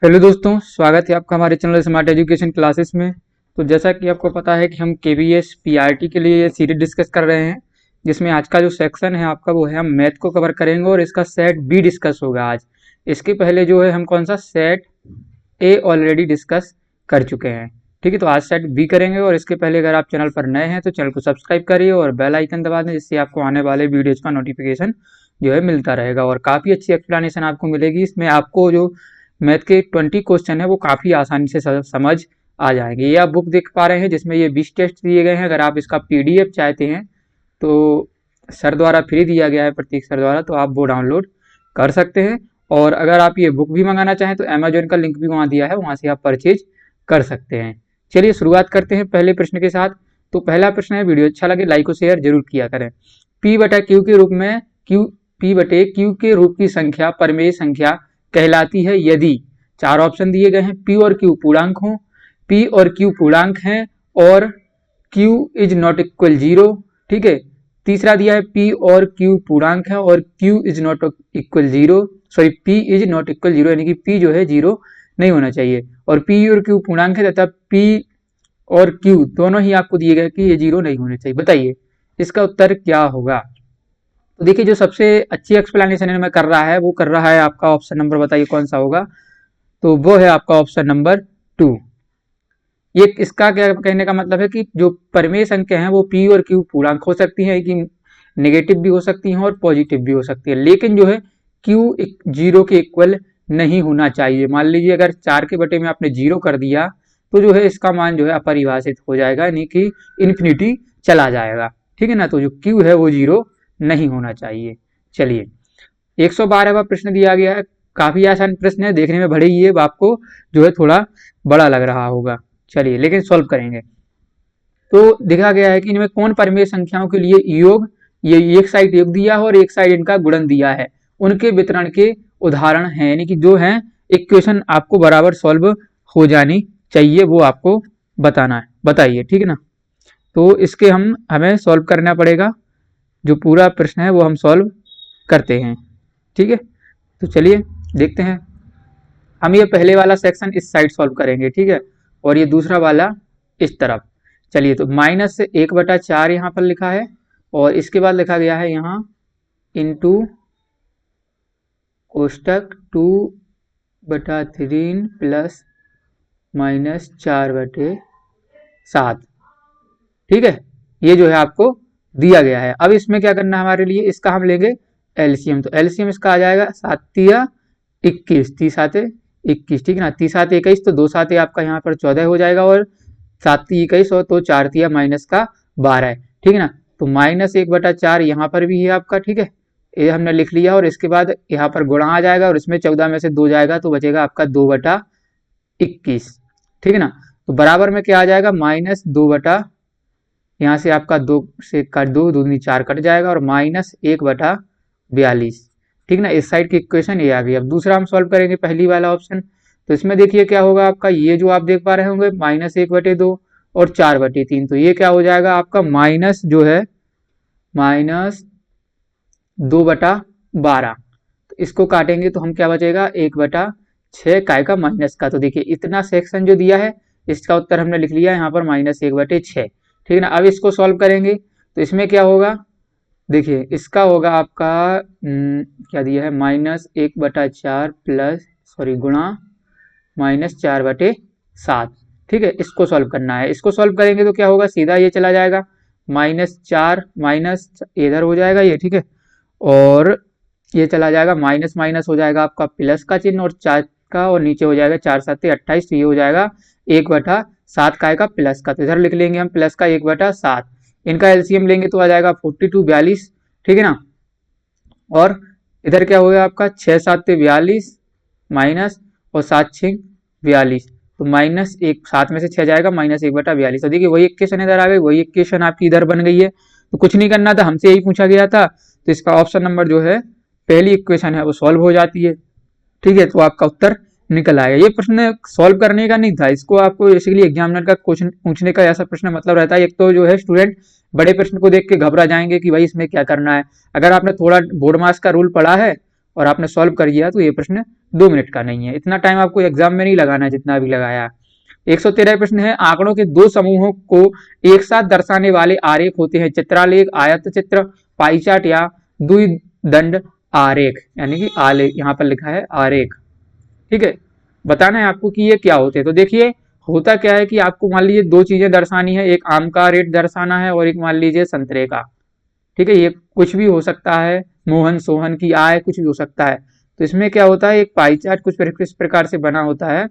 Hello दोस्तों, स्वागत है आपका हमारे चैनल स्मार्ट एजुकेशन क्लासेस में। तो जैसा कि आपको पता है कि हम केवीएस पीआरटी के लिए ये सीरीज डिस्कस कर रहे हैं, जिसमें आज का जो सेक्शन है आपका वो है हम मैथ को कवर करेंगे और इसका सेट बी डिस्कस होगा आज। इसके पहले जो है हम कौन सा सेट ए ऑलरेडी डिस्कस कर चुके हैं। ठीक है, तो आज सेट बी करेंगे। और इसके पहले अगर आप चैनल पर नए हैं तो चैनल को सब्सक्राइब करिए और बेल आइकन दबा दें, जिससे आपको आने वाले वीडियोज का नोटिफिकेशन जो है मिलता रहेगा। और काफ़ी अच्छी एक्सप्लेनेशन आपको मिलेगी इसमें। आपको जो मैथ के 20 क्वेश्चन है वो काफ़ी आसानी से समझ आ जाएंगे। ये आप बुक देख पा रहे हैं जिसमें ये 20 टेस्ट दिए गए हैं। अगर आप इसका पीडीएफ चाहते हैं तो सर द्वारा फ्री दिया गया है, प्रतीक सर द्वारा, तो आप वो डाउनलोड कर सकते हैं। और अगर आप ये बुक भी मंगाना चाहें तो अमेजोन का लिंक भी वहाँ दिया है, वहाँ से आप परचेज कर सकते हैं। चलिए शुरुआत करते हैं पहले प्रश्न के साथ। तो पहला प्रश्न है, वीडियो अच्छा लगे लाइक और शेयर जरूर किया करें। पी बटा क्यू के रूप में पी बटे क्यू के रूप की संख्या परमेय संख्या कहलाती है यदि, चार ऑप्शन दिए गए हैं, पी और क्यू पूर्णांक हो, पी और क्यू पूर्णांक हैं और Q is not equal zero. ठीक है, तीसरा दिया है पी और क्यू पूर्णांक है और Q is not equal zero, sorry P is not equal zero, यानी कि पी जो है जीरो नहीं होना चाहिए। और पी और क्यू पूर्णांक है तथा पी और क्यू दोनों ही आपको दिए गए कि ये जीरो नहीं होने चाहिए। बताइए इसका उत्तर क्या होगा। तो देखिए, जो सबसे अच्छी एक्सप्लेनेशन में कर रहा है वो कर रहा है आपका ऑप्शन नंबर, बताइए कौन सा होगा। तो वो है आपका ऑप्शन नंबर 2। ये इसका क्या कहने का मतलब है कि जो परमेय संख्या है वो पी और क्यू पूर्णांक हो सकती है, कि नेगेटिव भी हो सकती हैं और पॉजिटिव भी हो सकती है, लेकिन जो है क्यू जीरो के इक्वल नहीं होना चाहिए। मान लीजिए अगर 4 के बटे में आपने जीरो कर दिया तो जो है इसका मान जो है अपरिभाषित हो जाएगा, यानी कि इन्फिनिटी चला जाएगा। ठीक है ना, तो जो क्यू है वो जीरो नहीं होना चाहिए। चलिए 112वां प्रश्न दिया गया है, काफी आसान प्रश्न है, देखने में भले ही ये आपको जो है थोड़ा बड़ा लग रहा होगा। चलिए लेकिन सॉल्व करेंगे। तो देखा गया है कि इनमें कौन परमेय संख्याओं के लिए योग, ये एक साइड योग दिया है और एक साइड इनका गुणन दिया है, उनके वितरण के उदाहरण हैं, यानी कि जो है इक्वेशन आपको बराबर सॉल्व हो जानी चाहिए, वो आपको बताना है। बताइए, ठीक है ना। तो इसके हमें सॉल्व करना पड़ेगा, जो पूरा प्रश्न है वो हम सॉल्व करते हैं। ठीक है, तो चलिए देखते हैं। हम ये पहले वाला सेक्शन इस साइड सॉल्व करेंगे, ठीक है, और ये दूसरा वाला इस तरफ। चलिए, तो -1/4 यहाँ पर लिखा है और इसके बाद लिखा गया है यहाँ इंटू कोष्टक 2/3 प्लस -4/7। ठीक है, ये जो है आपको दिया गया है। अब इसमें क्या करना है हमारे लिए, इसका हम लेंगे एलसीएम। तो एलसीएम इसका आ जाएगा 7×3 = 21, 3×7 = 21। ठीक है ना, 3×7 = 21, तो 2×7 आपका यहाँ पर 14 हो जाएगा और 7×3 = 21 और तो 4×3 - 12। ठीक है ना, तो -1/4 यहाँ पर भी है आपका। ठीक है, ये हमने लिख लिया और इसके बाद यहाँ पर गुणा आ जाएगा और इसमें 14 में से 2 जाएगा तो बचेगा आपका 2/21। ठीक है ना, तो बराबर में क्या आ जाएगा, -2 यहाँ से आपका 2 से कट 2 दूनी 4 कट जाएगा और -1/42। ठीक ना, इस साइड की इक्वेशन ये आ गई। अब दूसरा हम सॉल्व करेंगे पहली वाला ऑप्शन। तो इसमें देखिए क्या होगा आपका, ये जो आप देख पा रहे होंगे -1/2 और 4/3, तो ये क्या हो जाएगा आपका माइनस जो है -2/12। तो इसको काटेंगे तो हम क्या बचेगा 1/6 काय का माइनस का। तो देखिए इतना सेक्शन जो दिया है इसका उत्तर हमने लिख लिया यहाँ पर -1/6। ठीक है ना, अब इसको सॉल्व करेंगे तो इसमें क्या होगा, देखिए इसका होगा आपका क्या दिया है, -1/4 प्लस सॉरी गुणा -4/7। ठीक है, इसको सॉल्व करना है। इसको सॉल्व करेंगे तो क्या होगा, सीधा ये चला जाएगा -4 माइनस इधर हो जाएगा ये। ठीक है, और ये चला जाएगा माइनस माइनस हो जाएगा आपका प्लस का चिन्ह और 4 का, और नीचे हो जाएगा 4×7 = 28, तो ये हो जाएगा 1/7 का आएगा प्लस का, तो इधर लिख लेंगे हम प्लस का 1/7। इनका एलसीएम लेंगे तो आ जाएगा 42 42। ठीक है ना, और इधर क्या होगा आपका 6×7 = 42 माइनस और 7×6 = 42, तो -1 7 में से 6 जाएगा -1/42। तो देखिए वही इक्वेशन इधर आ गई, वही इक्वेशन आपकी इधर बन गई है। तो कुछ नहीं करना था, हमसे यही पूछा गया था, तो इसका ऑप्शन नंबर जो है पहली इक्वेशन है वो सॉल्व हो जाती है। ठीक है, तो आपका उत्तर निकल आएगा। ये प्रश्न सॉल्व करने का नहीं था, इसको आपको बेसिकली एग्जामिनर का क्वेश्चन पूछने का ऐसा प्रश्न मतलब रहता है। एक तो जो है स्टूडेंट बड़े प्रश्न को देख के घबरा जाएंगे कि भाई इसमें क्या करना है। अगर आपने थोड़ा बोर्ड मास का रूल पढ़ा है और आपने सॉल्व कर दिया तो ये प्रश्न 2 मिनट का नहीं है। इतना टाइम आपको एग्जाम में नहीं लगाना जितना भी लगाया। 113 प्रश्न है, आंकड़ों के दो समूहों को एक साथ दर्शाने वाले आरेख होते हैं चित्रालेख, आयत चित्र, पाई चार्ट या द्विदंड आरेख, यानी कि आलेख, यहाँ पर लिखा है आरेख। ठीक है, बताना है आपको कि ये क्या होते हैं। तो देखिए होता क्या है कि आपको मान लीजिए दो चीजें दर्शानी है, एक आम का रेट दर्शाना है और एक मान लीजिए संतरे का। ठीक है, ये कुछ भी हो सकता है, मोहन सोहन की आय, कुछ भी हो सकता है। तो इसमें क्या होता है, एक पाई चार्ट कुछ इस प्रकार से बना होता है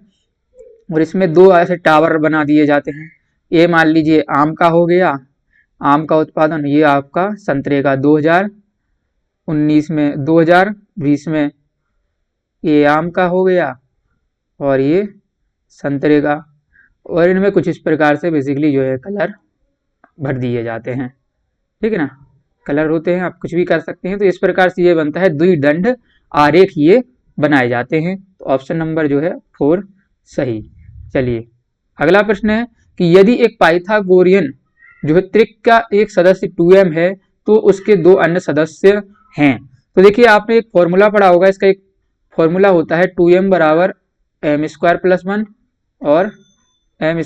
और इसमें दो ऐसे टावर बना दिए जाते हैं। ये मान लीजिए आम का हो गया, आम का उत्पादन, ये आपका संतरे का 2019 में, 2020 में ये आम का हो गया और ये संतरे का। और इनमें कुछ इस प्रकार से बेसिकली जो है कलर भर दिए जाते हैं। ठीक है ना, कलर होते हैं, आप कुछ भी कर सकते हैं। तो इस प्रकार से ये बनता है द्विदंड आरेख, ये बनाए जाते हैं। तो ऑप्शन नंबर जो है 4 सही। चलिए अगला प्रश्न है कि यदि एक पाइथागोरियन जो है त्रिक का एक सदस्य 2m है तो उसके दो अन्य सदस्य हैं। तो देखिए आपने एक फॉर्मूला पढ़ा होगा, इसका एक फॉर्मूला होता है 2m बराबर m² + 1 और m²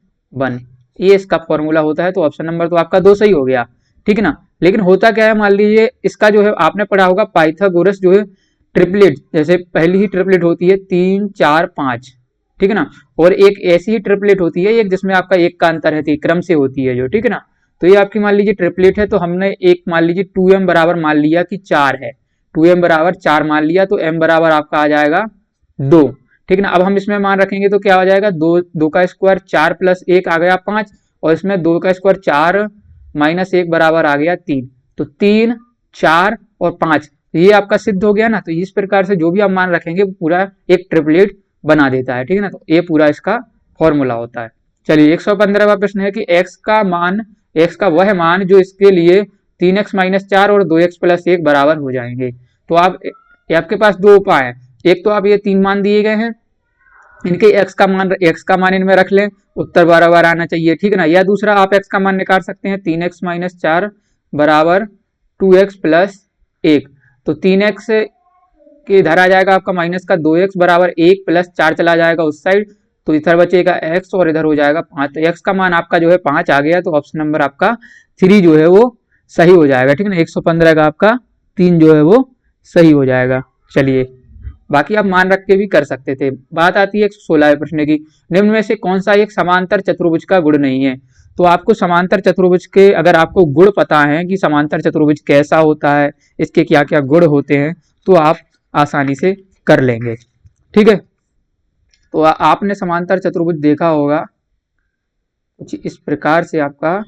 - 1, ये इसका फॉर्मूला होता है। तो ऑप्शन नंबर तो आपका 2 सही हो गया। ठीक है ना, लेकिन होता क्या है, मान लीजिए इसका जो है आपने पढ़ा होगा पाइथागोरस जो है ट्रिपलेट, जैसे पहली ही ट्रिपलेट होती है 3 4 5, ठीक है ना, और एक ऐसी ही ट्रिपलेट होती है एक जिसमें आपका एक का अंतर है, क्रम से होती है जो, ठीक है ना। तो ये आपकी मान लीजिए ट्रिपलेट है, तो हमने एक मान लीजिए 2m बराबर मान लिया कि 4 है, 2m बराबर 4 मान लिया, तो m बराबर आपका आ जाएगा 2। ठीक है ना, अब हम इसमें मान रखेंगे तो क्या हो जाएगा, 2 का स्क्वायर 4 + 1 आ गया 5, और इसमें 2 का स्क्वायर 4 - 1 बराबर आ गया 3। तो 3 4 और 5 ये आपका सिद्ध हो गया ना। तो इस प्रकार से जो भी आप मान रखेंगे पूरा एक ट्रिपलेट बना देता है। ठीक है ना, तो ये पूरा इसका फॉर्मूला होता है। चलिए 115वां प्रश्न है कि x का वह मान जो इसके लिए 3x - 4 और 2x + 1 बराबर हो जाएंगे। तो आपके पास दो उपाय है, एक तो आप ये 3 मान दिए गए हैं, इनके x का मान इनमें रख लें, उत्तर बराबर आना चाहिए। ठीक है ना, या दूसरा आप x का मान निकाल सकते हैं, 3x - 4 बराबर 2x + 1। तो 3x के इधर आ जाएगा आपका माइनस का 2x बराबर 1 + 4 चला जाएगा उस साइड, तो इधर बचेगा x और इधर हो जाएगा 5। तो x का मान आपका जो है 5 आ गया, तो ऑप्शन नंबर आपका 3 जो है वो सही हो जाएगा। ठीक है ना, 115 का आपका 3 जो है वो सही हो जाएगा। चलिए बाकी आप मान रख के भी कर सकते थे। बात आती है 116वें प्रश्न की, निम्न में से कौन सा एक समांतर चतुर्भुज का गुण नहीं है। तो आपको समांतर चतुर्भुज के अगर आपको गुण पता है कि समांतर चतुर्भुज कैसा होता है, इसके क्या क्या गुण होते हैं, तो आप आसानी से कर लेंगे। ठीक है, तो आपने समांतर चतुर्भुज देखा होगा कुछ इस प्रकार से आपका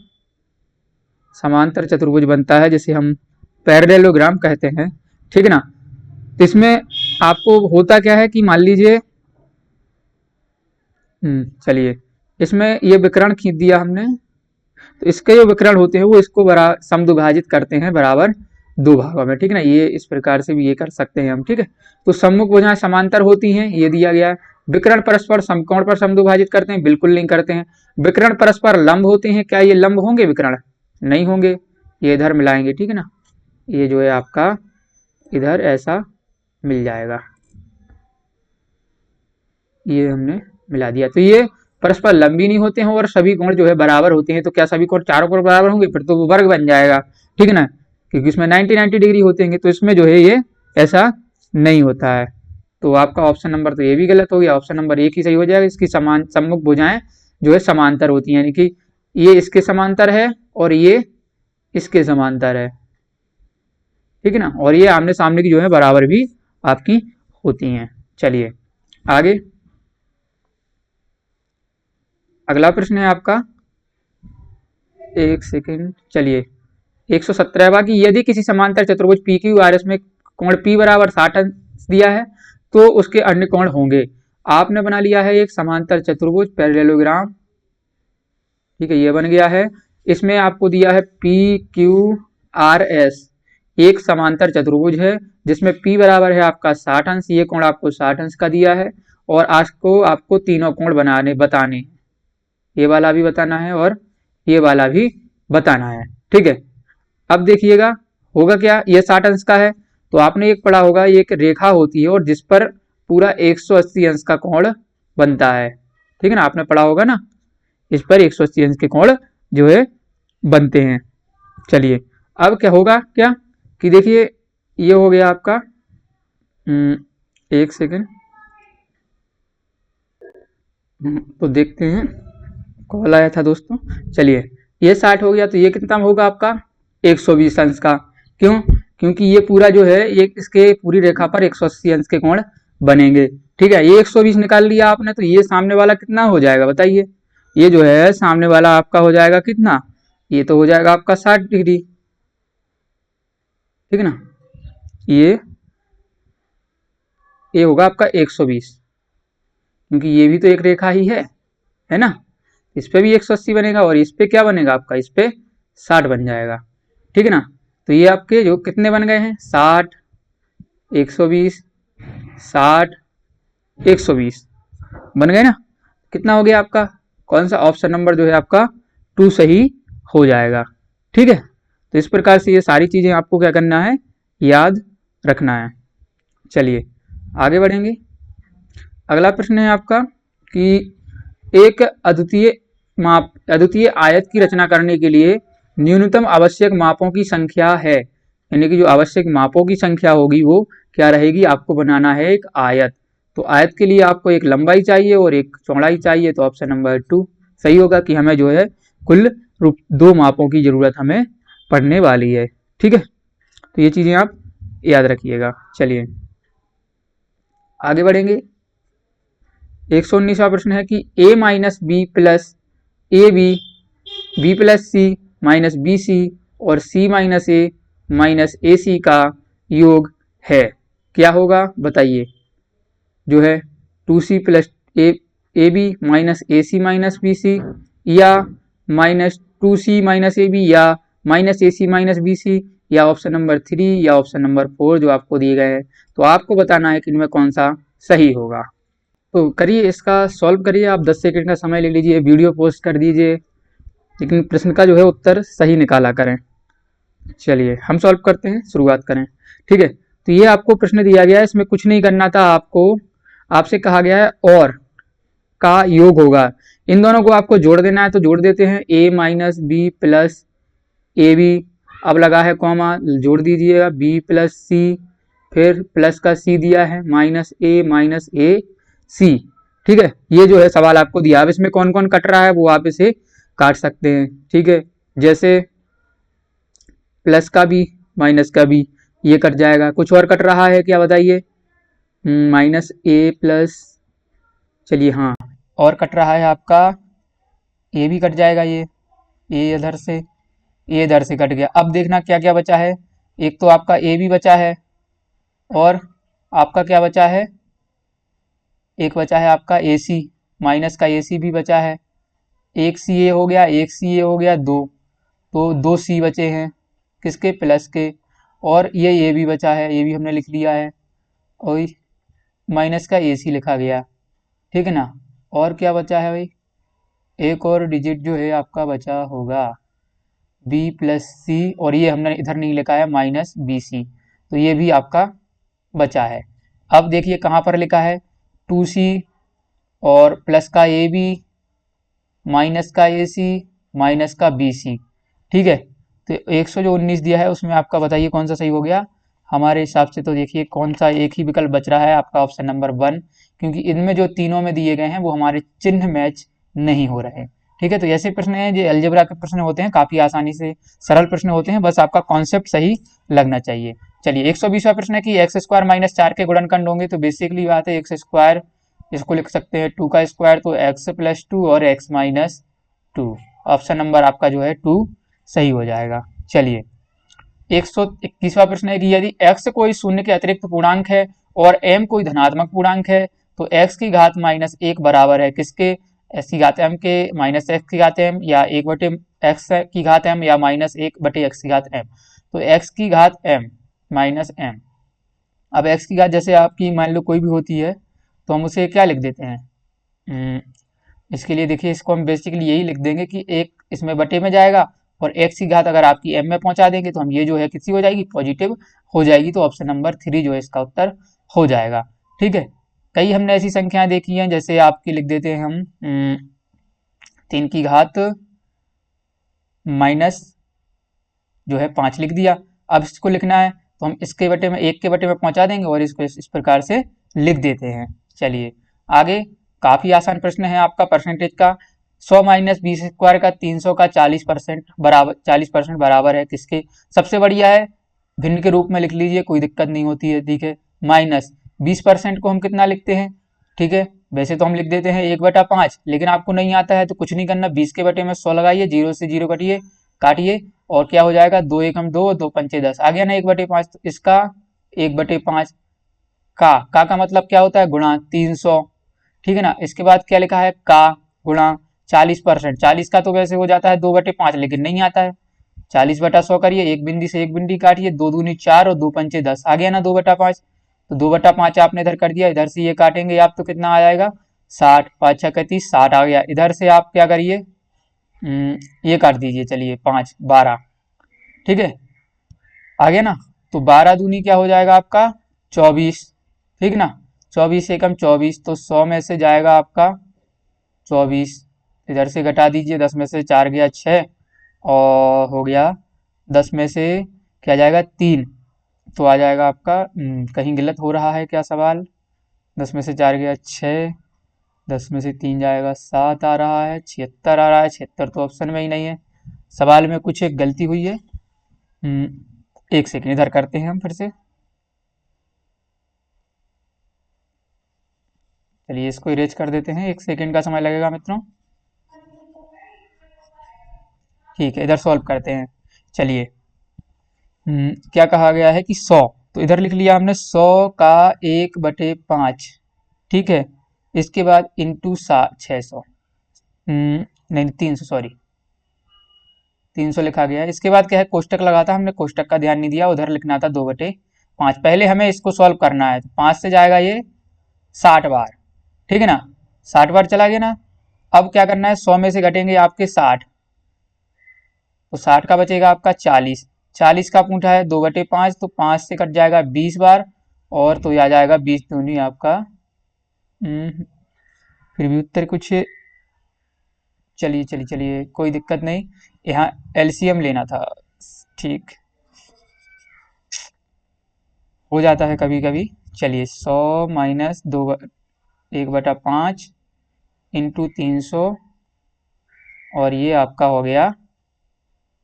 समांतर चतुर्भुज बनता है, जिसे हम पैरेललोग्राम कहते हैं। ठीक है ना, इसमें आपको होता क्या है कि मान लीजिए चलिए इसमें ये विकर्ण खींच दिया हमने, तो इसके जो विकर्ण होते हैं वो इसको समद्विभाजित करते हैं बराबर 2 भागों में। ठीक है ना, ये इस प्रकार से भी ये कर सकते हैं हम। ठीक है, तो सम्मुख भुजाएं समांतर होती हैं, ये दिया गया है। विकर्ण परस्पर समकोण पर समद्विभाजित करते हैं, बिल्कुल नहीं करते हैं। विकर्ण परस्पर लंब होते हैं, क्या ये लंब होंगे विकर्ण? नहीं होंगे, ये इधर मिलाएंगे। ठीक है ना, ये जो है आपका इधर ऐसा मिल जाएगा, ये हमने मिला दिया। तो ये परस्पर लंबी नहीं होते हैं और सभी कोण जो है बराबर होते हैं। तो क्या सभी कोण चारों कोण बराबर होंगे? फिर तो वो वर्ग बन जाएगा। ठीक है ना, क्योंकि इसमें 90 डिग्री होते हैं, तो इसमें जो है ये ऐसा नहीं होता है। तो आपका ऑप्शन नंबर तो ये भी गलत हो गया, ऑप्शन नंबर 1 ही सही हो जाएगा। इसकी सम्मुख भुजाएं जो है समांतर होती हैं, यानी कि ये इसके समांतर है और ये इसके समांतर है। ठीक है ना, और ये आमने सामने की जो है बराबर भी आपकी होती हैं। चलिए आगे अगला प्रश्न है आपका, एक सेकेंड, चलिए 117वां कि यदि किसी समांतर चतुर्भुज पी क्यू आर एस में कोण P बराबर 60 अंश दिया है तो उसके अन्य कोण होंगे। आपने बना लिया है एक समांतर चतुर्भुज पैरेललोग्राम। ठीक है, ये बन गया है। इसमें आपको दिया है PQRS, एक समांतर चतुर्भुज है जिसमें P बराबर है आपका 60 अंश, ये कोण आपको 60 अंश का दिया है, और आपको तीनों कोण बताने, ये वाला भी बताना है और ये वाला भी बताना है। ठीक है, अब देखिएगा होगा क्या, ये 60 अंश का है तो आपने एक पढ़ा होगा, ये एक रेखा होती है और जिस पर पूरा 180 अंश का कोण बनता है, ठीक है ना, आपने पढ़ा होगा ना, इस पर 180 अंश के कोण जो है बनते हैं। चलिए अब क्या होगा, क्या कि देखिए ये हो गया आपका, एक सेकेंड, तो देखते हैं, कॉल आया था दोस्तों। चलिए ये 60 हो गया, तो ये कितना होगा आपका 120 अंश का। क्यों? क्योंकि ये पूरा जो है ये इसके पूरी रेखा पर 180 अंश के कोण बनेंगे। ठीक है, ये 120 निकाल लिया आपने, तो ये सामने वाला कितना हो जाएगा बताइए। ये जो है सामने वाला आपका हो जाएगा कितना, ये तो हो जाएगा आपका 60 डिग्री, ठीक है ना। ये होगा आपका 120, क्योंकि ये भी तो एक रेखा ही है ना। इस पे भी 180 बनेगा और इस पे क्या बनेगा आपका, इस पे 60 बन जाएगा, ठीक है ना। तो ये आपके जो कितने बन गए हैं, 60, 120, 60, 120 बन गए ना। कितना हो गया आपका, कौन सा ऑप्शन नंबर जो है आपका 2 सही हो जाएगा। ठीक है, तो इस प्रकार से ये सारी चीजें आपको क्या करना है, याद रखना है। चलिए आगे बढ़ेंगे। अगला प्रश्न है आपका कि एक अद्वितीय आयत की रचना करने के लिए न्यूनतम आवश्यक मापों की संख्या है, यानी कि जो आवश्यक मापों की संख्या होगी वो क्या रहेगी, आपको बनाना है एक आयत। तो आयत के लिए आपको एक लंबाई चाहिए और एक चौड़ाई चाहिए, तो ऑप्शन नंबर 2 सही होगा कि हमें जो है कुल 2 मापों की जरूरत हमें पड़ने वाली है। ठीक है, तो ये चीजें आप याद रखिएगा। चलिए आगे बढ़ेंगे। 119वां प्रश्न है कि a minus B plus A B plus C minus B C और c minus A minus A C का योग है, क्या होगा बताइए। जो है 2c plus A B minus A C minus B C, या minus 2c minus A B, या minus A C minus B C, या ऑप्शन नंबर 3 या ऑप्शन नंबर 4 जो आपको दिए गए हैं। तो आपको बताना है कि इनमें कौन सा सही होगा। तो करिए, इसका सॉल्व करिए आप, 10 सेकंड का समय ले लीजिए, वीडियो पोस्ट कर दीजिए, लेकिन प्रश्न का जो है उत्तर सही निकाला करें। चलिए हम सॉल्व करते हैं, शुरुआत करें। ठीक है, तो ये आपको प्रश्न दिया गया है, इसमें कुछ नहीं करना था आपको, आपसे कहा गया है और का योग होगा, इन दोनों को आपको जोड़ देना है। तो जोड़ देते हैं, a minus B plus A B, अब लगा है कॉमा, जोड़ दीजिएगा b प्लस सी, फिर प्लस का c दिया है, माइनस ए सी। ठीक है, ये जो है सवाल आपको दिया, अब इसमें कौन कौन कट रहा है वो आप इसे काट सकते हैं। ठीक है, जैसे प्लस का भी माइनस का भी ये कट जाएगा, कुछ और कट रहा है क्या बताइए, माइनस ए प्लस, चलिए हाँ, और कट रहा है आपका ए भी कट जाएगा, ये ए इधर से, ए इधर से कट गया। अब देखना क्या क्या बचा है, एक तो आपका ए भी बचा है और आपका क्या बचा है, एक बचा है आपका ए सी, माइनस का ए सी भी बचा है, एक सी ए हो गया, एक सी ए हो गया, दो, तो 2 सी बचे हैं किसके, प्लस के, और ये भी बचा है, ये भी हमने लिख लिया है, और माइनस का ए सी लिखा गया। ठीक है ना, और क्या बचा है भाई, एक और डिजिट जो है आपका बचा होगा बी प्लस सी, और ये हमने इधर नहीं लिखा है माइनस बी सी, तो ये भी आपका बचा है। अब देखिए कहाँ पर लिखा है 2c और प्लस का ए बी, माइनस का ए सी, माइनस का बी सी। ठीक है, तो 119 दिया है, उसमें आपका बताइए कौन सा सही हो गया। हमारे हिसाब से तो देखिए कौन सा एक ही विकल्प बच रहा है आपका, ऑप्शन नंबर 1, क्योंकि इनमें जो तीनों में दिए गए हैं वो हमारे चिन्ह मैच नहीं हो रहे। ठीक है, तो ऐसे प्रश्न हैं जो अलजेब्रा के प्रश्न होते हैं, काफी आसानी से सरल प्रश्न होते हैं, बस आपका कॉन्सेप्ट सही लगना चाहिए। चलिए 120वां प्रश्न है कि एक्स स्क्वायर माइनस 4 के गुणनखंड होंगे, तो बेसिकली बात है एक्स स्क्वायर, इसको लिख सकते हैं 2 का स्क्वायर, तो एक्स प्लस 2 और एक्स माइनस 2, ऑप्शन नंबर आपका जो है 2 सही हो जाएगा। चलिए 121वां प्रश्न है कि यदि x कोई शून्य के अतिरिक्त पूर्णांक है और m कोई धनात्मक पूर्णांक है, तो x की घात माइनस 1 बराबर है किसके, x की घात m के माइनस x की घात m, या 1 बटे x की घात m, या माइनस 1 बटे x की घात m। तो x की घात m माइनस m, अब x की घात जैसे आपकी मान लो कोई भी होती है तो हम उसे क्या लिख देते हैं, इसके लिए देखिए इसको हम बेसिकली यही लिख देंगे कि एक इसमें बटे में जाएगा और x की घात अगर आपकी m में पहुंचा देंगे तो हम ये जो है किसी हो जाएगी, पॉजिटिव हो जाएगी। तो ऑप्शन नंबर 3 जो है इसका उत्तर हो जाएगा। ठीक है, कई हमने ऐसी संख्याएं देखी हैं, जैसे आपकी लिख देते हैं हम 3 की घात माइनस जो है 5 लिख दिया। अब इसको लिखना है तो हम इसके बटे में 1 के बटे में पहुंचा देंगे और इसको इस प्रकार से लिख देते हैं। चलिए आगे, काफ़ी आसान प्रश्न है आपका परसेंटेज का। 100 माइनस 20 स्क्वायर का 300 का 40% बराबर, 40% बराबर है किसके? सबसे बढ़िया है भिन्न के रूप में लिख लीजिए, कोई दिक्कत नहीं होती है। ठीक है, माइनस 20% को हम कितना लिखते हैं? ठीक है, वैसे तो हम लिख देते हैं 1/5, लेकिन आपको नहीं आता है तो कुछ नहीं करना, 20 के बटे में 100 लगाइए, 0 से 0 कटिए, काटिए और क्या हो जाएगा, 2 एकम 2, 2 पंचे 10 आ गया ना 1/5। तो इसका 1/5 का मतलब क्या होता है? गुणा 300। ठीक है ना, इसके बाद क्या लिखा है? का गुणा 40%। 40 का तो वैसे हो जाता है 2/5, लेकिन नहीं आता है। 40/100 करिए, एक बिंदी से एक बिंदी काटिए, 2 दूनी 4 और 2 पंचे 10 आ गया ना 2/5। तो 2/5 आपने इधर कर दिया, इधर से ये काटेंगे आप तो कितना आ जाएगा? 60, 5 6 30, 60 आ गया। इधर से आप क्या करिए, ये काट दीजिए, चलिए 5 12। ठीक है, आ गया ना। तो 12 दूनी क्या हो जाएगा आपका? 24। ठीक ना, 24 एकम 24, तो 100 में से जाएगा आपका 24, इधर से घटा दीजिए, 10 में से 4 गया 6 और हो गया 10 में से क्या जाएगा? 3, तो आ जाएगा आपका कहीं गलत हो रहा है क्या सवाल? 10 में से 4 गया 6, 10 में से 3 जाएगा 7 आ रहा है, 76 आ रहा है। 76 तो ऑप्शन में ही नहीं है, सवाल में कुछ एक गलती हुई है। एक सेकेंड इधर करते हैं हम फिर से। चलिए इसको इरेज कर देते हैं, 1 सेकेंड का समय लगेगा मित्रों। ठीक है, इधर सॉल्व करते हैं। चलिए क्या कहा गया है कि 100, तो इधर लिख लिया हमने 100 का 1/5। ठीक है, इसके बाद इंटू 600, नहीं 300, सॉरी 300 लिखा गया है। इसके बाद क्या है? कोष्टक लगाता, हमने कोष्टक का ध्यान नहीं दिया, उधर लिखना था 2/5। पहले हमें इसको सॉल्व करना है, तो 5 से जाएगा ये 60 बार। ठीक है ना, 60 बार चला गया ना। अब क्या करना है? 100 में से घटेंगे आपके 60, तो 60 का बचेगा आपका 40। 40 का पूछा है 2/5, तो 5 से कट जाएगा 20 बार और तो आ जाएगा 20 दूनी आपका फिर भी उत्तर कुछ, चलिए चलिए चलिए कोई दिक्कत नहीं, यहाँ एलसीएम लेना था। ठीक, हो जाता है कभी कभी। चलिए 100 माइनस 1/5 इंटू 300 और ये आपका हो गया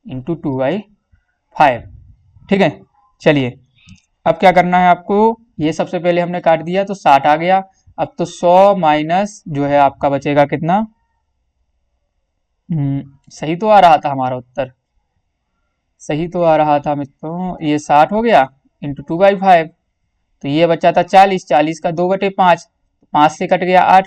इंटू 2/5। ठीक है, चलिए अब क्या करना है आपको? ये सबसे पहले हमने काट दिया तो 60 आ गया। अब तो 100 माइनस जो है आपका बचेगा कितना? सही तो आ रहा था हमारा उत्तर, सही तो आ रहा था मित्रों, ये 60 हो गया इंटू 2/5, तो ये बचा था 40। 40 का 2/5, 5 से कट गया 8,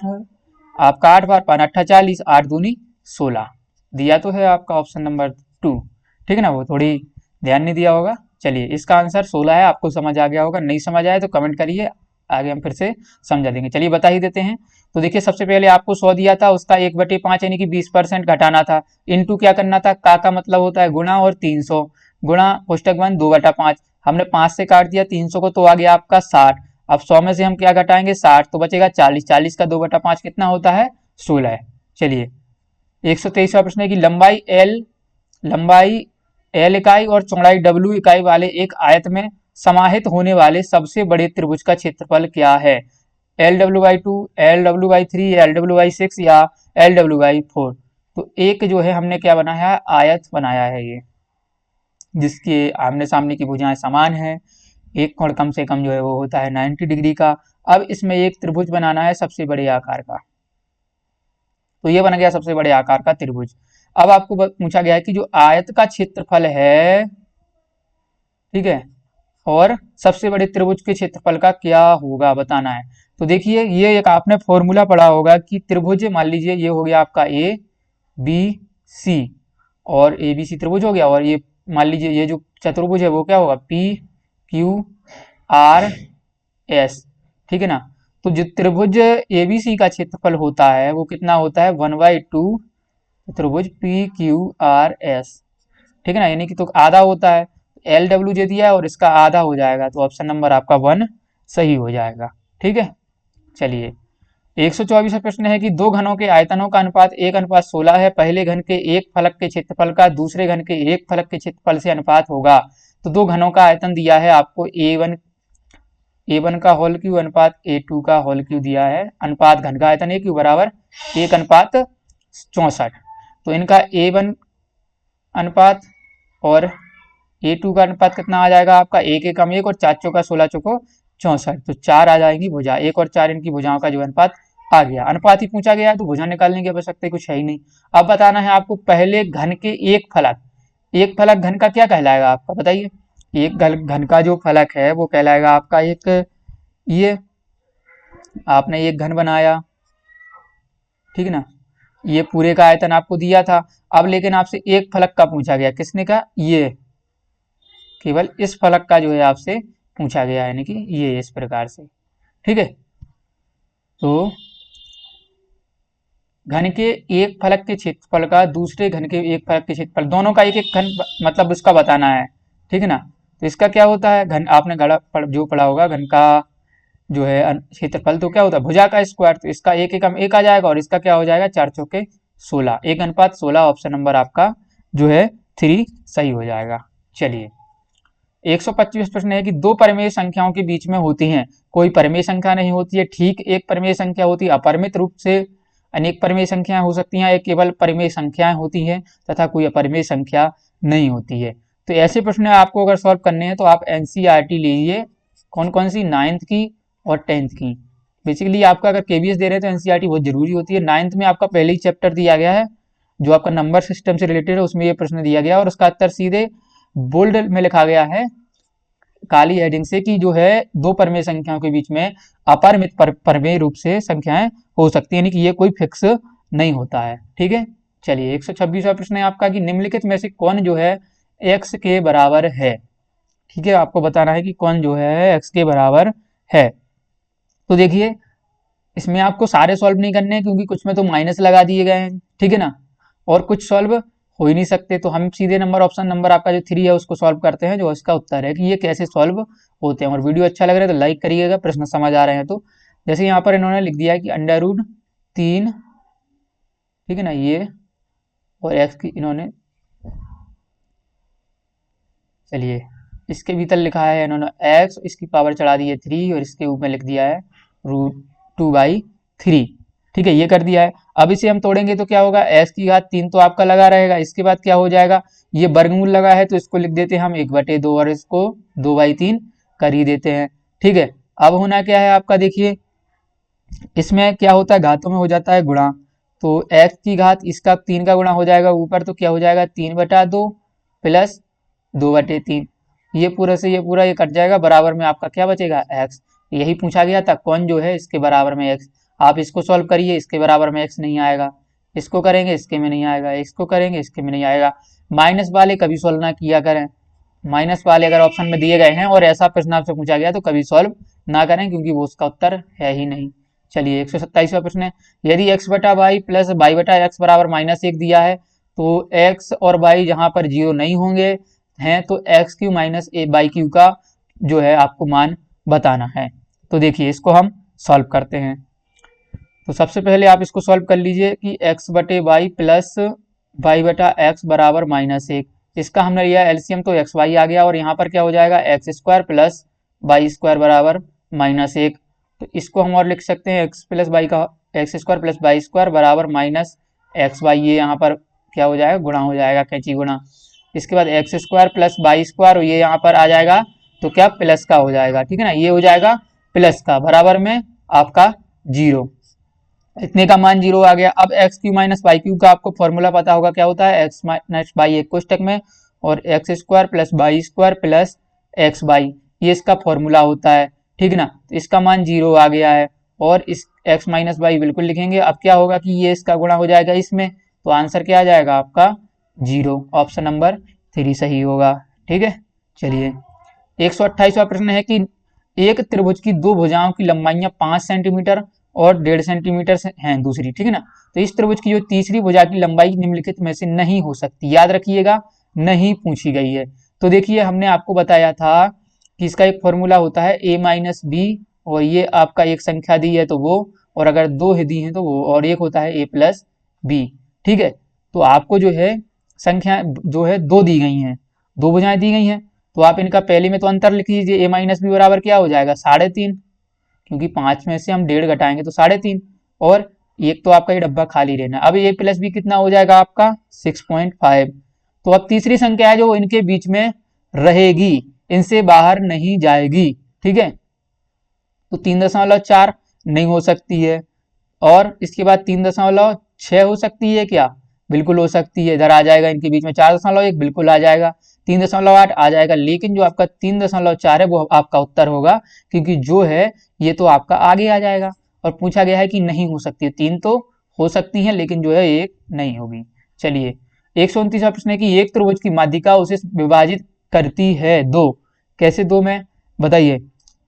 आपका 8 बार, 5 8 40, 8 दूनी 16 दिया तो है आपका ऑप्शन नंबर 2। ठीक है ना, वो थोड़ी ध्यान नहीं दिया होगा। चलिए इसका आंसर 16 है, आपको समझ आ गया होगा, नहीं समझ आए तो कमेंट करिए, आगे हम फिर से समझा देंगे। चलिए बता ही देते हैं। तो देखिए सबसे पहले आपको 100 दिया था, उसका 1/5 यानी कि 20% घटाना था, इनटू क्या करना था? का मतलब होता है गुणा, और 300 गुणा कोष्टक बंद 2/5। हमने 5 से काट दिया 300 को, तो आ गया आपका 60। अब 100 में से हम क्या घटाएंगे? 60, तो बचेगा 40। 40 का 2/5 कितना होता है? 16। चलिए 123वां प्रश्न है कि लंबाई एल इकाई और चौड़ाई डब्ल्यू इकाई वाले एक आयत में समाहित होने वाले सबसे बड़े त्रिभुज का क्षेत्रफल क्या है? LW/2, LW/3, LW/6 या LW/4। तो एक जो है हमने क्या बनाया है? आयत बनाया है ये, जिसके आमने सामने की भुजाएं समान है, एक कोण कम से कम जो है वो होता है 90 डिग्री का। अब इसमें एक त्रिभुज बनाना है सबसे बड़े आकार का, तो ये बन गया सबसे बड़े आकार का त्रिभुज। अब आपको पूछा गया है कि जो आयत का क्षेत्रफल है, ठीक है, और सबसे बड़े त्रिभुज के क्षेत्रफल का क्या होगा बताना है। तो देखिए ये एक आपने फॉर्मूला पढ़ा होगा कि त्रिभुज, मान लीजिए ये हो गया आपका ए बी सी, और ए बी सी त्रिभुज हो गया, और ये मान लीजिए ये जो चतुर्भुज है वो क्या होगा? P Q R S. ठीक है ना, तो जो त्रिभुज ए बी सी का क्षेत्रफल होता है वो कितना होता है? 1/2 त्रिभुज पी क्यू आर एस। ठीक है ना, यानी कि तो आधा होता है, LW दे दिया है और इसका आधा हो जाएगा, तो ऑप्शन नंबर आपका 1 सही हो जाएगा। ठीक है, चलिए 124वां प्रश्न है कि दो घनों के आयतनों का अनुपात 1:16 है, पहले घन के एक फलक के क्षेत्रफल का दूसरे घन के एक फलक के क्षेत्रफल से अनुपात होगा। तो दो घनों का आयतन दिया है आपको A1 का होल क्यूब अनुपात A2 का होल क्यूब दिया है, अनुपात घन का आयतन A क्यूब बराबर 1:64। तो इनका A1 अनुपात और A2 का अनुपात कितना आ जाएगा आपका, 1 एकम 1 और 4 चौका 16 चौको 64, तो 4 आ जाएंगी भुजा, 1 और 4 इनकी भुजाओं का जो अनुपात आ गया। अनुपात ही पूछा गया है तो भुजा निकालने की आवश्यकता कुछ है ही नहीं। अब बताना है आपको पहले घन के एक फलक घन का क्या कहलाएगा आपका, बताइए। एक घन का जो फलक है वो कहलाएगा आपका एक, ये आपने एक घन बनाया, ठीक है ना, ये पूरे का आयतन आपको दिया था। अब लेकिन आपसे एक फलक का पूछा गया, किसने का, ये केवल इस फलक का जो है आपसे पूछा गया, यानी कि ये इस प्रकार से। ठीक है, तो घन के एक फलक के क्षेत्रफल का दूसरे घन के एक फलक के क्षेत्रफल, दोनों का एक एक घन मतलब उसका बताना है। ठीक है ना, तो इसका क्या होता है, घन आपने जो पढ़ा होगा, घन का जो है क्षेत्रफल तो क्या होता है, भुजा का स्क्वायर, तो इसका एक एकम 1 आ जाएगा और इसका क्या हो जाएगा 4 चौके 16, 1:16। ऑप्शन नंबर आपका जो है 3 सही हो जाएगा। चलिए 125 प्रश्न है कि दो परिमेय संख्याओं के बीच में होती हैं, कोई परिमेय संख्या नहीं होती है, ठीक एक परिमेय संख्या होती है, अपरिमित रूप से अनेक परिमेय संख्याएं हो सकती हैं, एक केवल परिमेय संख्याएं होती हैं तथा कोई अपरिमेय संख्या नहीं होती है। तो ऐसे प्रश्न आपको अगर सॉल्व करने हैं तो आप एनसीईआरटी लीजिए, कौन कौन सी, 9th की और 10th की। बेसिकली आपका अगर केबीएस दे रहे हैं तो एनसीईआरटी बहुत जरूरी होती है। 9th में आपका पहले ही चैप्टर दिया गया है जो आपका नंबर सिस्टम से रिलेटेड है, उसमें ये प्रश्न दिया गया और उसका उत्तर सीधे बोल्ड में लिखा गया है काली हेडिंग से कि जो है दो परिमेय संख्याओं के बीच में अपरिमित परिमेय रूप से संख्याएं हो सकती है, यानी कि ये कोई फिक्स नहीं होता है। ठीक है, चलिए 126वां प्रश्न है आपका कि निम्नलिखित में से कौन जो है x के बराबर है। ठीक है, आपको बताना है कि कौन जो है x के बराबर है। तो देखिए इसमें आपको सारे सॉल्व नहीं करने हैं क्योंकि कुछ में तो माइनस लगा दिए गए हैं, ठीक है ना, और कुछ सॉल्व हो ही नहीं सकते, तो हम सीधे नंबर ऑप्शन नंबर आपका जो 3 है उसको सॉल्व करते हैं, जो इसका उत्तर है कि ये कैसे सॉल्व होते हैं। और वीडियो अच्छा लग रहा है तो लाइक करिएगा, प्रश्न समझ आ रहे हैं तो। जैसे यहाँ पर इन्होंने लिख दिया है कि √3, ठीक है ना, ये और एक्स की इन्होंने, चलिए इसके भीतर लिखा है इन्होंने एक्स, इसकी पावर चढ़ा दी है 3 और इसके ऊपर लिख दिया है √2/3। ठीक है, ये कर दिया है। अब इसे हम तोड़ेंगे तो क्या होगा, x की घात 3 तो आपका लगा रहेगा, इसके बाद क्या हो जाएगा, ये वर्गमूल लगा है तो इसको लिख देते हैं हम 1/2 और इसको 2/3 कर ही देते हैं। ठीक है, अब होना क्या है आपका, देखिए इसमें क्या होता है, घातों में हो जाता है गुणा, तो x की घात इसका 3 का गुणा हो जाएगा ऊपर, तो क्या हो जाएगा 3/2 प्लस 2/3, ये पूरा से ये पूरा ये कट जाएगा, बराबर में आपका क्या बचेगा x। यही पूछा गया था कौन जो है इसके बराबर में x। आप इसको सॉल्व करिए, इसके बराबर में x नहीं आएगा, इसको करेंगे इसके में नहीं आएगा, इसको करेंगे इसके में नहीं आएगा। माइनस वाले कभी सॉल्व ना किया करें, माइनस वाले अगर ऑप्शन में दिए गए हैं और ऐसा प्रश्न आपसे पूछा गया तो कभी सॉल्व ना करें क्योंकि वो उसका उत्तर है ही नहीं। चलिए 127वां प्रश्न है, यदि x/y प्लस y/x बराबर -1 दिया है तो x और y जहां पर 0 नहीं होंगे हैं तो x³ माइनस y³ का जो है आपको मान बताना है। तो देखिए इसको हम सॉल्व करते हैं। तो सबसे पहले आप इसको सॉल्व कर लीजिए कि x/y प्लस y/x बराबर -1, इसका हमने लिया एलसीएम तो xy आ गया और यहाँ पर क्या हो जाएगा x² प्लस y² बराबर -1, तो इसको हम और लिख सकते हैं x प्लस y का x² प्लस y² बराबर -xy, ये यहाँ पर क्या हो जाएगा गुणा हो जाएगा, कैंची गुणा। इसके बाद x² प्लस y² ये यहाँ पर आ जाएगा तो क्या प्लस का हो जाएगा, ठीक है ना, ये हो जाएगा प्लस का, बराबर में आपका 0, इतने का मान 0 आ गया। अब x³ माइनस y³ का आपको फॉर्मूला पता होगा क्या होता है, x माइनस y एक कोष्टक में और x² plus y² plus xy, ये इसका फॉर्मूला होता है, ठीक ना। तो इसका मान 0 आ गया है और इस x माइनस y बिल्कुल लिखेंगे। अब क्या होगा कि ये इसका गुणा हो जाएगा इसमें, तो आंसर क्या आ जाएगा आपका 0, ऑप्शन नंबर 3 सही होगा। ठीक है, चलिए 128वां प्रश्न है कि एक त्रिभुज की दो भुजाओं की लंबाइयां 5 सेंटीमीटर और 1.5 सेंटीमीटर हैं दूसरी, ठीक है ना, तो इस त्रिभुज की जो तीसरी भुजा की लंबाई निम्नलिखित में से नहीं हो सकती। याद रखिएगा नहीं पूछी गई है। तो देखिए हमने आपको बताया था कि इसका एक फॉर्मूला होता है a माइनस बी, और ये आपका एक संख्या दी है तो वो, और अगर दो दी हैं तो वो, और एक होता है a प्लस बी। ठीक है, तो आपको जो है संख्या जो है दो दी गई हैं, दो भुजाएं दी गई हैं, तो आप इनका पहले में तो अंतर लिख लीजिए। a माइनस बी बराबर क्या हो जाएगा 3.5, क्योंकि 5 में से हम 1.5 घटाएंगे तो 3.5, और एक तो आपका ये डब्बा खाली रहना। अब a प्लस बी कितना हो जाएगा आपका 6.5। तो अब तीसरी संख्या है जो इनके बीच में रहेगी, इनसे बाहर नहीं जाएगी। ठीक है, तो 3.4 नहीं हो सकती है, और इसके बाद 3.6 हो सकती है क्या, बिल्कुल हो सकती है, इधर आ जाएगा इनके बीच में 4.1 बिल्कुल आ जाएगा, 3.8 आ जाएगा, लेकिन जो आपका 3.4 है वो आपका उत्तर होगा, क्योंकि जो है ये तो आपका आगे आ जाएगा। और पूछा गया है कि नहीं हो सकती है, 3 तो हो सकती है लेकिन जो है 1 नहीं होगी। चलिए 129वां प्रश्न है कि एक त्रिभुज की माध्यिका उसे विभाजित करती है दो, कैसे दो में बताइए।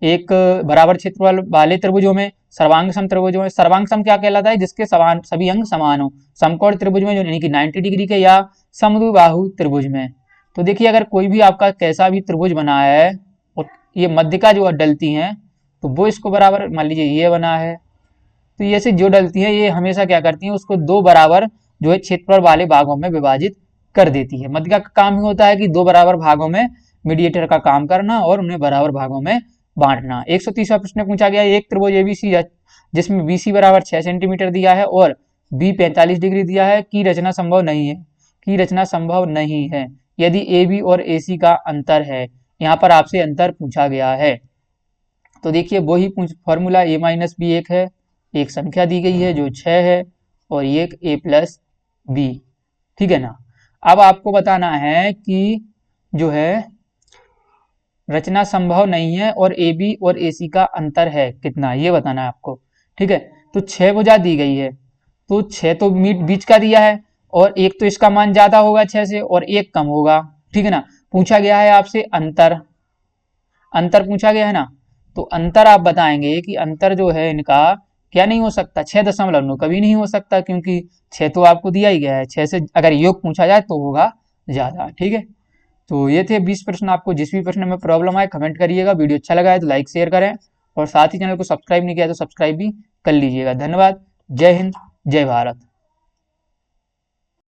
एक बराबर क्षेत्रफल वाले त्रिभुजों में, सर्वांग सम त्रिभुजों में। सर्वांग सम क्या कहलाता है, जिसके समान सभी अंग समान हो। समकोण त्रिभुज में जो यानी कि 90 डिग्री के, या समद्विबाहु त्रिभुज में। तो देखिए अगर कोई भी आपका कैसा भी त्रिभुज बना है और ये मध्यिका जो डलती हैं तो वो इसको बराबर, मान लीजिए ये बना है, तो ये से जो डलती है ये हमेशा क्या करती है, उसको दो बराबर जो है क्षेत्रफल वाले भागों में विभाजित कर देती है। मध्यिका का काम ही होता है कि दो बराबर भागों में मीडिएटर का काम करना और उन्हें बराबर भागों में बांटना। 130वां प्रश्न पूछा गया एक त्रिभुज एबीसी जिसमें बीसी बराबर 6 सेंटीमीटर दिया है और बी 45 डिग्री दिया है, की रचना संभव नहीं है, की रचना संभव नहीं है यदि ए बी और ए सी का अंतर है। यहाँ पर आपसे अंतर पूछा गया है, तो देखिए वही फॉर्मूला a माइनस बी एक है, एक संख्या दी गई है जो 6 है, और एक a प्लस बी। ठीक है ना। अब आपको बताना है कि जो है रचना संभव नहीं है और ए बी और ए सी का अंतर है कितना, ये बताना है आपको। ठीक है, तो 6 भुजा दी गई है, तो 6 तो बीच का दिया है, और एक तो इसका मान ज्यादा होगा 6 से और एक कम होगा। ठीक है ना। पूछा गया है आपसे अंतर, अंतर पूछा गया है ना, तो अंतर आप बताएंगे कि अंतर जो है इनका क्या नहीं हो सकता, 6.9 कभी नहीं हो सकता, क्योंकि 6 तो आपको दिया ही गया है, 6 से अगर योग पूछा जाए तो होगा ज्यादा। ठीक है, तो ये थे 20 प्रश्न। आपको जिस भी प्रश्न में प्रॉब्लम आए कमेंट करिएगा, वीडियो अच्छा लगा है तो लाइक शेयर करें, और साथ ही चैनल को सब्सक्राइब नहीं किया तो सब्सक्राइब भी कर लीजिएगा। धन्यवाद, जय हिंद, जय भारत।